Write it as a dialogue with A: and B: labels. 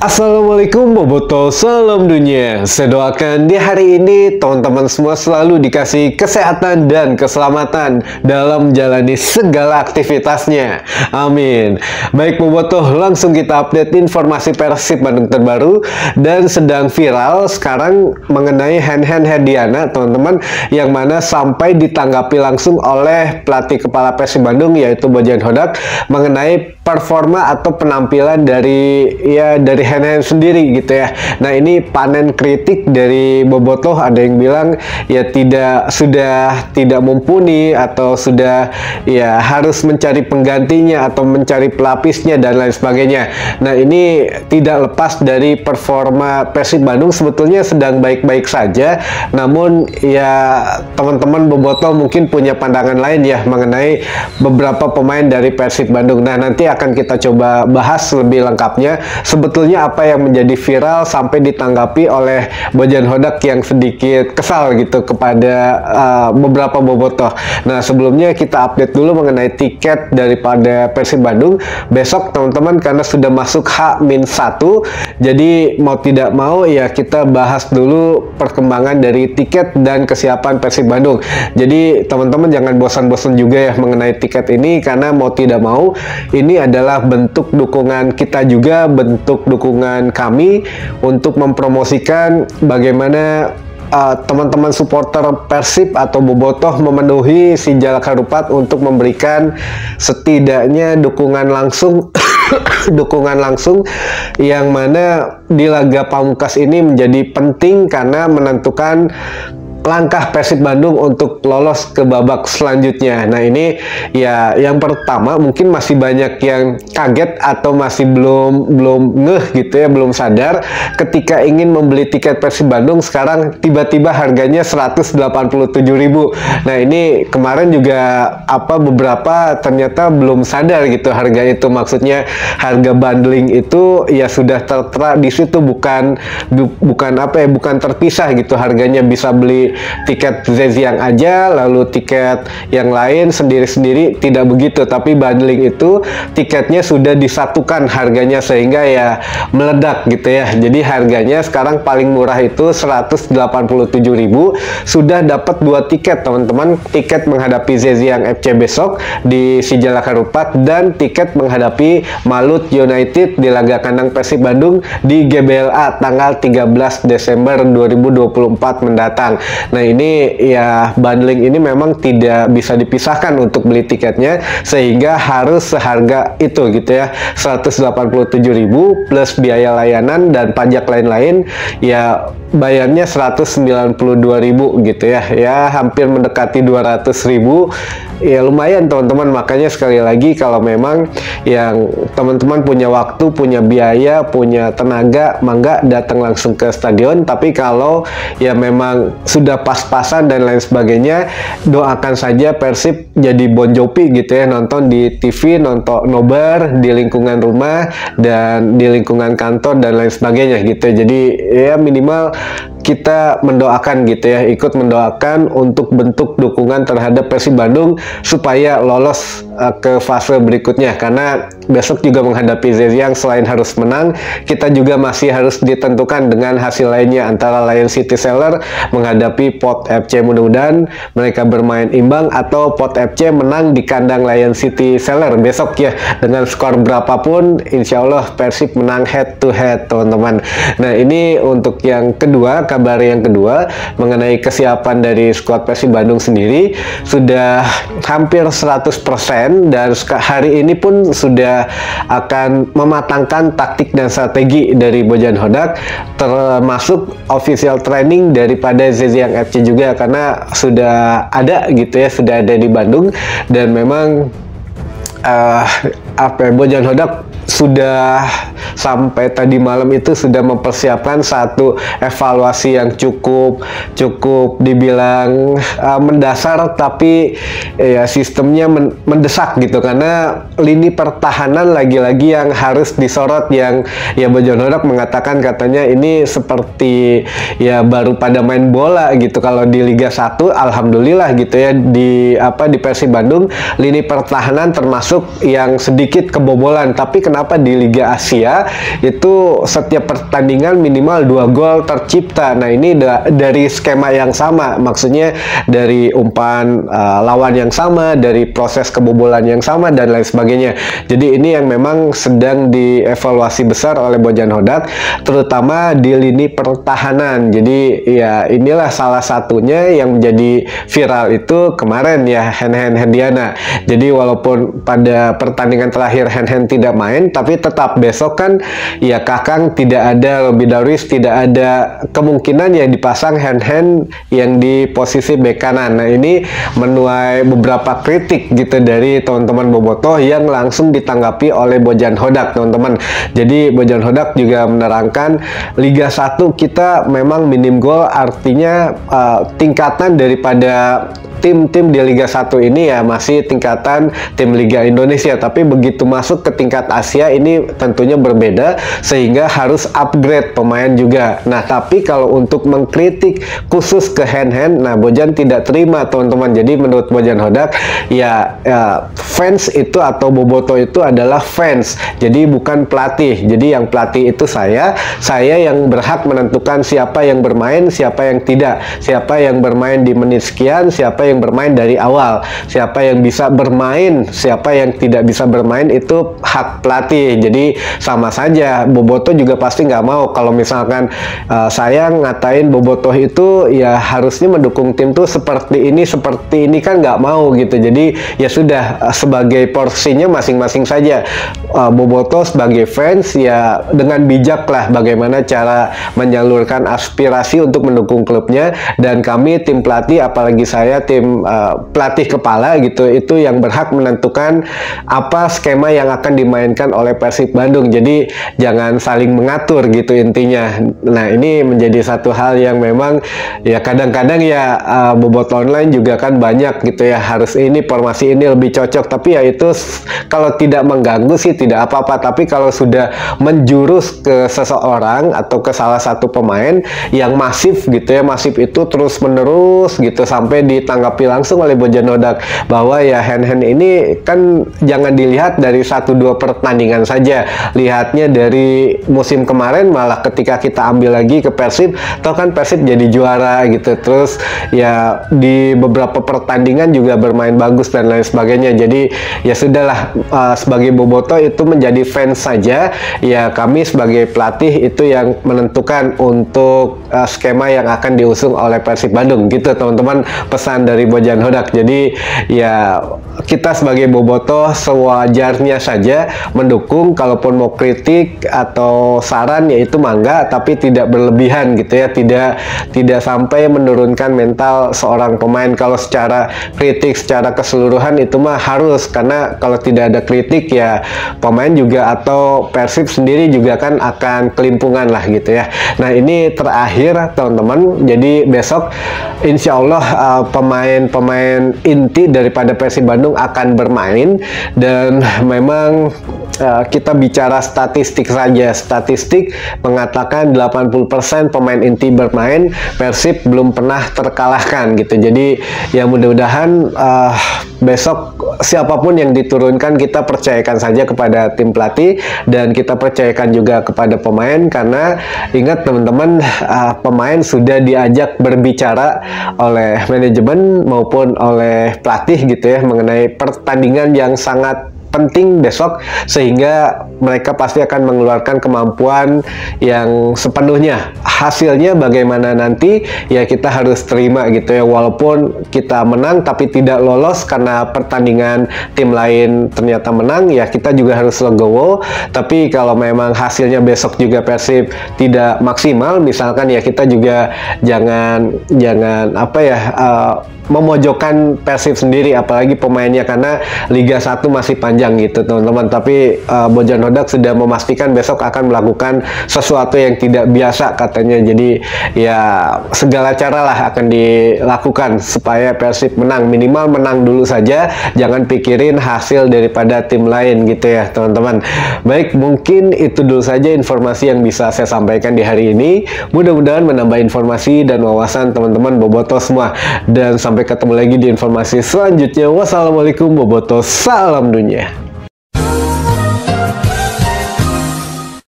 A: Assalamualaikum Boboto, salam dunia. Saya doakan di hari ini teman-teman semua selalu dikasih kesehatan dan keselamatan dalam menjalani segala aktivitasnya. Amin. Baik Boboto, langsung kita update informasi Persib Bandung terbaru dan sedang viral sekarang mengenai hand-hand Herdiana, teman-teman, yang mana sampai ditanggapi langsung oleh pelatih kepala Persib Bandung yaitu Bojan Hodak mengenai performa atau penampilan dari hand-hand sendiri gitu ya. Nah, ini panen kritik dari Bobotoh, ada yang bilang ya sudah tidak mumpuni atau sudah ya harus mencari penggantinya atau mencari pelapisnya dan lain sebagainya. Nah, ini tidak lepas dari performa Persib Bandung sebetulnya sedang baik-baik saja, namun ya teman-teman Bobotoh mungkin punya pandangan lain ya mengenai beberapa pemain dari Persib Bandung. Nah, nanti akan kita coba bahas lebih lengkapnya sebetulnya apa yang menjadi viral sampai ditanggapi oleh Bojan Hodak yang sedikit kesal gitu kepada beberapa Bobotoh. Nah, sebelumnya kita update dulu mengenai tiket daripada Persib Bandung besok teman-teman, karena sudah masuk H-1, jadi mau tidak mau ya kita bahas dulu perkembangan dari tiket dan kesiapan Persib Bandung. Jadi teman-teman jangan bosan-bosan juga ya mengenai tiket ini, karena mau tidak mau ini adalah bentuk dukungan kita juga, bentuk dukungan kami untuk mempromosikan bagaimana teman-teman supporter Persib atau Bobotoh memenuhi si Jalak Harupat untuk memberikan setidaknya dukungan langsung dukungan langsung yang mana di laga pamungkas ini menjadi penting karena menentukan langkah Persib Bandung untuk lolos ke babak selanjutnya. Nah, ini ya yang pertama mungkin masih banyak yang kaget atau masih belum ngeh gitu ya, belum sadar ketika ingin membeli tiket Persib Bandung sekarang tiba-tiba harganya 187.000. Nah, ini kemarin juga beberapa ternyata belum sadar gitu harga itu, maksudnya harga bundling itu ya sudah tertera di situ, bukan terpisah gitu harganya, bisa beli tiket Zhejiang aja lalu tiket yang lain sendiri-sendiri, tidak begitu, tapi bundling itu tiketnya sudah disatukan harganya sehingga ya meledak gitu ya. Jadi harganya sekarang paling murah itu 187.000, sudah dapat 2 tiket teman-teman, tiket menghadapi Zhejiang FC besok di Sijalak Harupat dan tiket menghadapi Malut United di laga kandang Persib Bandung di GBLA tanggal 13 Desember 2024 mendatang. Nah, ini ya bundling ini memang tidak bisa dipisahkan untuk beli tiketnya sehingga harus seharga itu gitu ya, 187.000 plus biaya layanan dan pajak lain-lain ya bayarnya 192.000 gitu ya, hampir mendekati 200.000 ya, lumayan teman-teman. Makanya sekali lagi kalau memang yang teman-teman punya waktu, punya biaya, punya tenaga, mangga datang langsung ke stadion. Tapi kalau ya memang sudah pas-pasan dan lain sebagainya, doakan saja Persib jadi Bon Jovi gitu ya, nonton di TV, nonton nobar di lingkungan rumah dan di lingkungan kantor dan lain sebagainya gitu. Jadi ya minimal kita mendoakan gitu ya, ikut mendoakan untuk bentuk dukungan terhadap Persib Bandung supaya lolos ke fase berikutnya, karena besok juga menghadapi Zhejiang. Selain harus menang, kita juga masih harus ditentukan dengan hasil lainnya antara Lion City Seller menghadapi Pot FC, mudah-mudahan mereka bermain imbang atau Pot FC menang di kandang Lion City Seller besok ya, dengan skor berapapun insya Allah Persib menang head to head teman-teman. Nah, ini untuk yang kedua, kabar yang kedua mengenai kesiapan dari skuad Persib Bandung sendiri sudah hampir 100% dan hari ini pun sudah akan mematangkan taktik dan strategi dari Bojan Hodak, termasuk official training daripada Zhejiang FC juga, karena sudah ada gitu ya, sudah ada di Bandung. Dan memang Bojan Hodak sudah sampai tadi malam itu sudah mempersiapkan satu evaluasi yang cukup dibilang mendasar, tapi ya sistemnya mendesak gitu, karena lini pertahanan lagi-lagi yang harus disorot, yang ya Bojan Hodak mengatakan katanya ini seperti ya baru pada main bola gitu. Kalau di Liga 1 alhamdulillah gitu ya, di Persib Bandung lini pertahanan termasuk yang sedikit kebobolan, tapi kenapa kenapa di Liga Asia itu setiap pertandingan minimal 2 gol tercipta. Nah, ini dari skema yang sama, maksudnya dari umpan lawan yang sama, dari proses kebobolan yang sama dan lain sebagainya. Jadi ini yang memang sedang dievaluasi besar oleh Bojan Hodak, terutama di lini pertahanan. Jadi ya inilah salah satunya yang menjadi viral itu kemarin ya, Hen-Hen Hendiana. Jadi walaupun pada pertandingan terakhir Hen-Hen tidak main, tapi tetap besok kan ya Kakang tidak ada, Robby Darwish tidak ada, kemungkinan ya dipasang Hen-Hen yang di posisi bek kanan. Nah, ini menuai beberapa kritik gitu dari teman-teman bobotoh yang langsung ditanggapi oleh Bojan Hodak, teman-teman. Jadi Bojan Hodak juga menerangkan Liga 1 kita memang minim gol, artinya tingkatan daripada tim-tim di Liga 1 ini ya masih tingkatan tim Liga Indonesia, tapi begitu masuk ke tingkat Asia ini tentunya berbeda, sehingga harus upgrade pemain juga. Nah, tapi kalau untuk mengkritik khusus ke Hen-Hen, nah Bojan tidak terima, teman-teman. Jadi menurut Bojan Hodak ya, fans itu atau bobotoh itu adalah fans, jadi bukan pelatih. Jadi yang pelatih itu saya yang berhak menentukan siapa yang bermain, siapa yang tidak, siapa yang bermain di menit sekian, siapa yang bermain dari awal, siapa yang bisa bermain, siapa yang tidak bisa bermain, itu hak pelatih. Jadi sama saja, bobotoh juga pasti nggak mau kalau misalkan saya ngatain bobotoh itu ya harusnya mendukung tim tuh seperti ini kan nggak mau gitu. Jadi ya sudah, sebagai porsinya masing-masing saja. Bobotoh sebagai fans ya dengan bijak lah bagaimana cara menyalurkan aspirasi untuk mendukung klubnya, dan kami tim pelatih, apalagi saya tim pelatih kepala gitu, itu yang berhak menentukan apa skema yang akan dimainkan oleh Persib Bandung. Jadi jangan saling mengatur gitu intinya. Nah, ini menjadi satu hal yang memang ya kadang-kadang ya bobotoh online juga kan banyak gitu ya, harus ini formasi ini lebih cocok, tapi ya itu kalau tidak mengganggu sih tidak apa-apa. Tapi kalau sudah menjurus ke seseorang atau ke salah satu pemain yang masif gitu ya, masif itu terus menerus gitu sampai ditanggapi langsung oleh Bojan Hodak bahwa ya Hen-Hen ini kan jangan dilihat dari 1-2 pertandingan saja, lihatnya dari musim kemarin, malah ketika kita ambil lagi ke Persib, toh kan Persib jadi juara gitu, terus ya di beberapa pertandingan juga bermain bagus dan lain sebagainya. Jadi ya sudahlah, sebagai bobotoh itu menjadi fans saja ya, kami sebagai pelatih itu yang menentukan untuk skema yang akan diusung oleh Persib Bandung gitu, teman-teman, pesan dari Bojan Hodak. Jadi ya kita sebagai bobotoh sewajarnya saja mendukung, kalaupun mau kritik atau saran ya itu mangga, tapi tidak berlebihan gitu ya, tidak sampai menurunkan mental seorang pemain. Kalau secara kritik secara keseluruhan itu mah harus, karena kalau tidak ada kritik ya pemain juga atau Persib sendiri juga kan akan kelimpungan lah gitu ya. Nah, ini terakhir teman-teman, jadi besok insya Allah pemain inti daripada Persib Bandung akan bermain, dan memang kita bicara statistik saja. Statistik mengatakan 80% pemain inti bermain, Persib belum pernah terkalahkan gitu. Jadi ya mudah-mudahan besok siapapun yang diturunkan kita percayakan saja kepada tim pelatih, dan kita percayakan juga kepada pemain, karena ingat teman-teman, pemain sudah diajak berbicara oleh manajemen maupun oleh pelatih gitu ya mengenai pertandingan yang sangat penting besok, sehingga mereka pasti akan mengeluarkan kemampuan yang sepenuhnya. Hasilnya bagaimana nanti ya kita harus terima gitu ya, walaupun kita menang tapi tidak lolos karena pertandingan tim lain ternyata menang, ya kita juga harus legowo. Tapi kalau memang hasilnya besok juga Persib tidak maksimal misalkan, ya kita juga jangan apa ya, memojokkan Persib sendiri, apalagi pemainnya, karena Liga 1 masih panjang gitu teman-teman. Tapi Bojan Hodak sudah memastikan besok akan melakukan sesuatu yang tidak biasa katanya. Jadi ya segala cara lah akan dilakukan supaya Persib menang, minimal menang dulu saja, jangan pikirin hasil daripada tim lain gitu ya teman-teman. Baik, mungkin itu dulu saja informasi yang bisa saya sampaikan di hari ini. Mudah-mudahan menambah informasi dan wawasan teman-teman bobotoh semua, dan sampai ketemu lagi di informasi selanjutnya. Wassalamualaikum bobotoh, salam dunia.